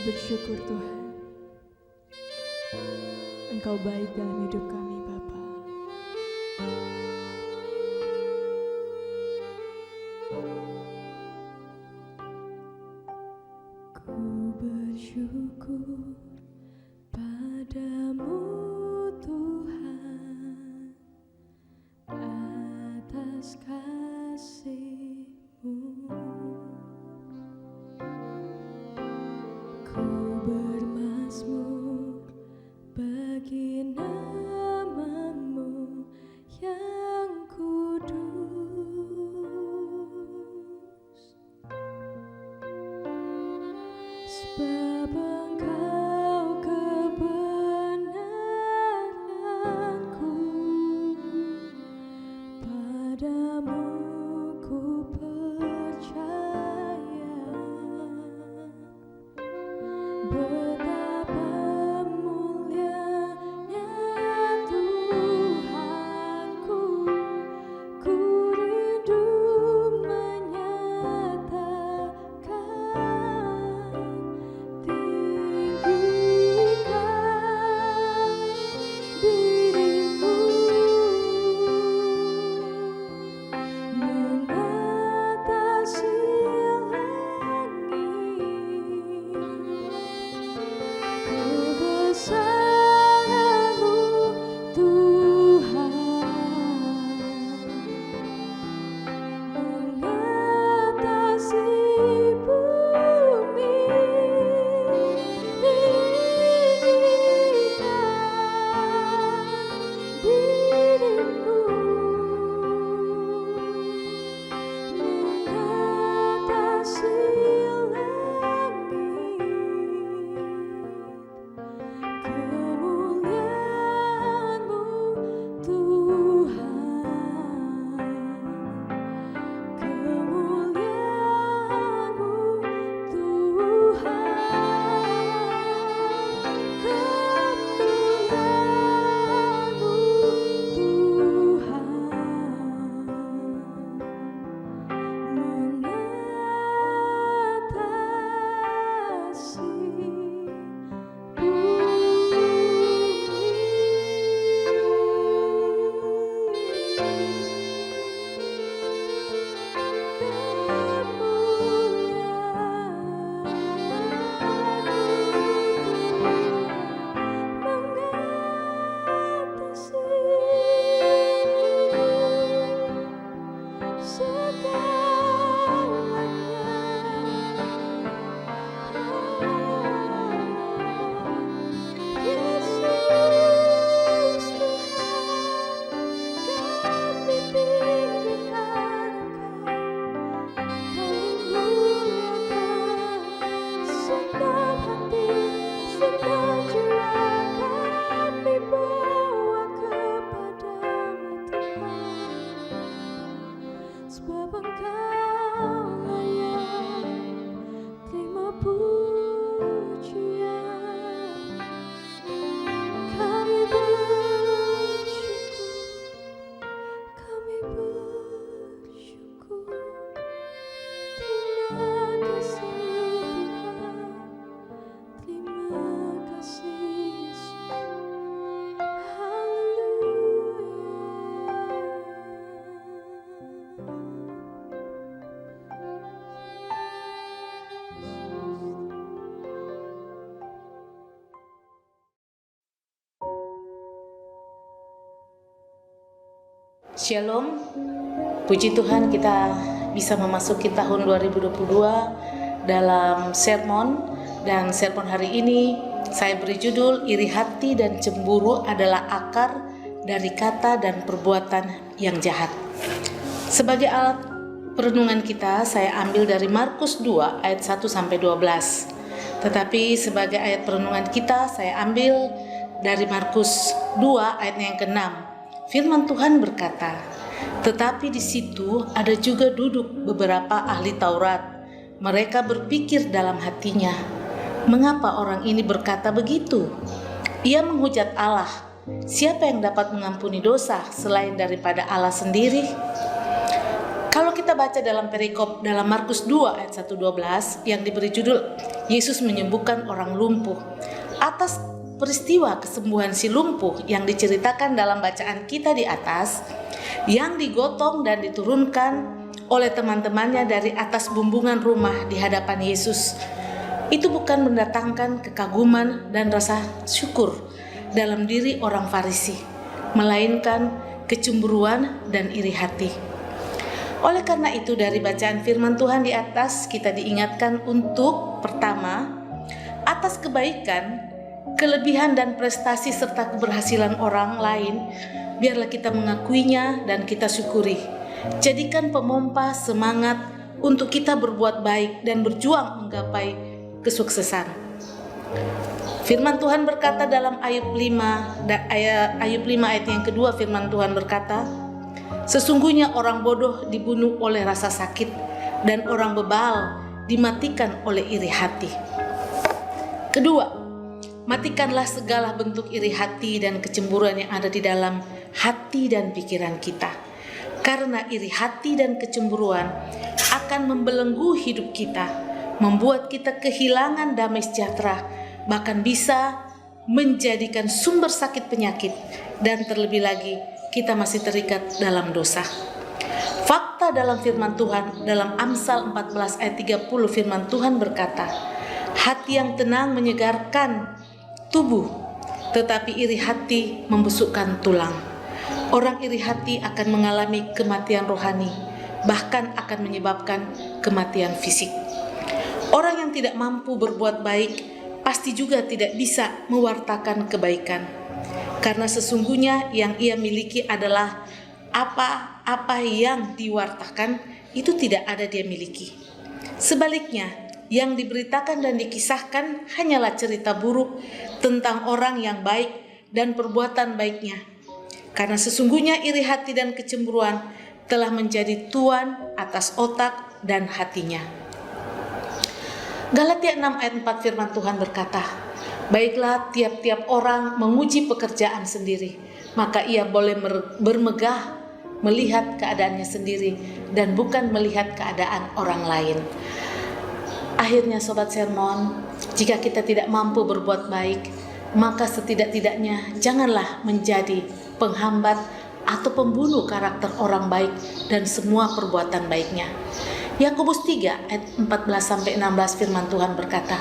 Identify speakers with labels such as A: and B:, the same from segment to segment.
A: bersyukur Tuhan, Engkau baik dalam hidup kami Bapa. Ku bersyukur padamu Tuhan atas kasih-Mu. Ku bermazmur bagi nama-Mu yang kudus, sebab Engkau kebenaranku, padamu ku percaya. Betapa mulianya Tuhanku, ku rindu menyatakan, tinggikan diri-Mu mengatasi kebesaran-Mu Tuhan, mengatasi bumi. Tinggikan diri-Mu mengatasi kemuliaan-Mu Tuhan, kemuliaan-Mu Tuhan, kemuliaan-Mu Tuhan, mengatasi sebab Engkau layak terima pujian. Kami bersyukur. Terima kasih Tuhan, terima kasih Yesus.
B: Shalom, puji Tuhan kita bisa memasuki tahun 2022 dalam sermon. Dan sermon hari ini saya beri judul iri hati dan cemburu adalah akar dari kata dan perbuatan yang jahat. Sebagai alat perenungan kita saya ambil dari Markus 2 ayat 1-12. Tetapi sebagai ayat perenungan kita saya ambil dari Markus 2 ayat yang ke-6. Firman Tuhan berkata, tetapi di situ ada juga duduk beberapa ahli Taurat. Mereka berpikir dalam hatinya, mengapa orang ini berkata begitu? Ia menghujat Allah. Siapa yang dapat mengampuni dosa selain daripada Allah sendiri? Kalau kita kita baca dalam perikop dalam Markus 2 ayat 1-12 yang diberi judul Yesus menyembuhkan orang lumpuh. Atas peristiwa kesembuhan si lumpuh yang diceritakan dalam bacaan kita di atas, yang digotong dan diturunkan oleh teman-temannya dari atas bumbungan rumah di hadapan Yesus, itu bukan mendatangkan kekaguman dan rasa syukur dalam diri orang Farisi, melainkan kecemburuan dan iri hati. Oleh karena itu, dari bacaan firman Tuhan di atas kita diingatkan untuk pertama, atas kebaikan, kelebihan dan prestasi serta keberhasilan orang lain, biarlah kita mengakuinya dan kita syukuri. Jadikan pemompa semangat untuk kita berbuat baik dan berjuang menggapai kesuksesan. Firman Tuhan berkata dalam Ayub 5 ayat yang kedua, firman Tuhan berkata, sesungguhnya orang bodoh dibunuh oleh rasa sakit dan orang bebal dimatikan oleh iri hati. Kedua, matikanlah segala bentuk iri hati dan kecemburuan yang ada di dalam hati dan pikiran kita. Karena iri hati dan kecemburuan akan membelenggu hidup kita, membuat kita kehilangan damai sejahtera, bahkan bisa menjadikan sumber sakit penyakit, dan terlebih lagi kita masih terikat dalam dosa. Fakta dalam firman Tuhan dalam Amsal 14 ayat 30, firman Tuhan berkata, hati yang tenang menyegarkan tubuh, tetapi iri hati membusukkan tulang. Orang iri hati akan mengalami kematian rohani, bahkan akan menyebabkan kematian fisik. Orang yang tidak mampu berbuat baik pasti juga tidak bisa mewartakan kebaikan, karena sesungguhnya yang ia miliki adalah apa yang diwartakan itu tidak ada dia miliki. Sebaliknya, yang diberitakan dan dikisahkan hanyalah cerita buruk tentang orang yang baik dan perbuatan baiknya. Karena sesungguhnya iri hati dan kecemburuan telah menjadi tuan atas otak dan hatinya. Galatia 6 ayat 4 firman Tuhan berkata, baiklah tiap-tiap orang menguji pekerjaan sendiri, maka ia boleh bermegah melihat keadaannya sendiri dan bukan melihat keadaan orang lain. Akhirnya sobat sermon, jika kita tidak mampu berbuat baik, maka setidak-tidaknya janganlah menjadi penghambat atau pembunuh karakter orang baik dan semua perbuatan baiknya. Yakobus 3 ayat 14-16 firman Tuhan berkata,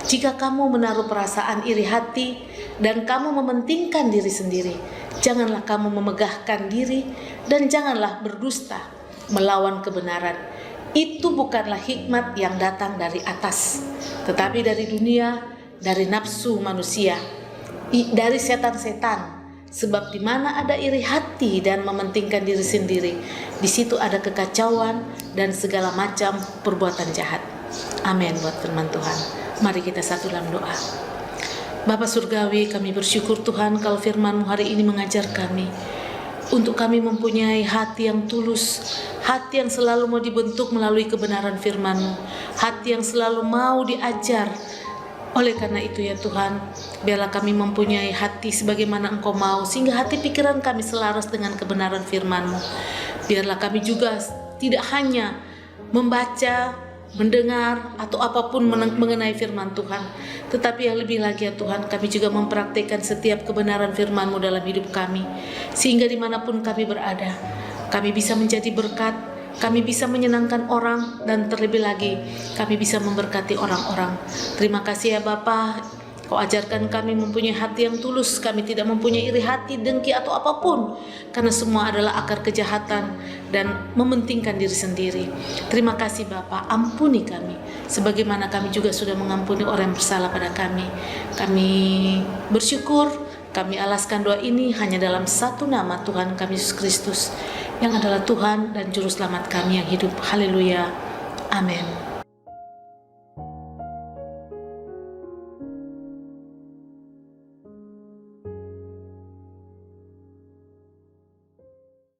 B: jika kamu menaruh perasaan iri hati dan kamu mementingkan diri sendiri, janganlah kamu memegahkan diri dan janganlah berdusta melawan kebenaran. Itu bukanlah hikmat yang datang dari atas, tetapi dari dunia, dari nafsu manusia, dari setan-setan. Sebab di mana ada iri hati dan mementingkan diri sendiri, di situ ada kekacauan dan segala macam perbuatan jahat. Amin buat firman Tuhan. Mari kita satu dalam doa. Bapa Surgawi, kami bersyukur Tuhan kalau firman-Mu hari ini mengajar kami untuk kami mempunyai hati yang tulus, hati yang selalu mau dibentuk melalui kebenaran firman-Mu, hati yang selalu mau diajar. Oleh karena itu ya Tuhan, biarlah kami mempunyai hati sebagaimana Engkau mau, sehingga hati pikiran kami selaras dengan kebenaran firman-Mu. Biarlah kami juga tidak hanya membaca, mendengar, atau apapun mengenai firman Tuhan, tetapi yang lebih lagi ya Tuhan, kami juga mempraktikkan setiap kebenaran firman-Mu dalam hidup kami, sehingga dimanapun kami berada, kami bisa menjadi berkat, kami bisa menyenangkan orang, dan terlebih lagi kami bisa memberkati orang-orang. Terima kasih ya Bapa, Kau ajarkan kami mempunyai hati yang tulus. Kami tidak mempunyai iri hati, dengki atau apapun, karena semua adalah akar kejahatan dan mementingkan diri sendiri. Terima kasih Bapa, ampuni kami sebagaimana kami juga sudah mengampuni orang yang bersalah pada kami. Kami bersyukur, kami alaskan doa ini hanya dalam satu nama, Tuhan kami Yesus Kristus, yang adalah Tuhan dan Juru Selamat kami yang hidup. Haleluya. Amin.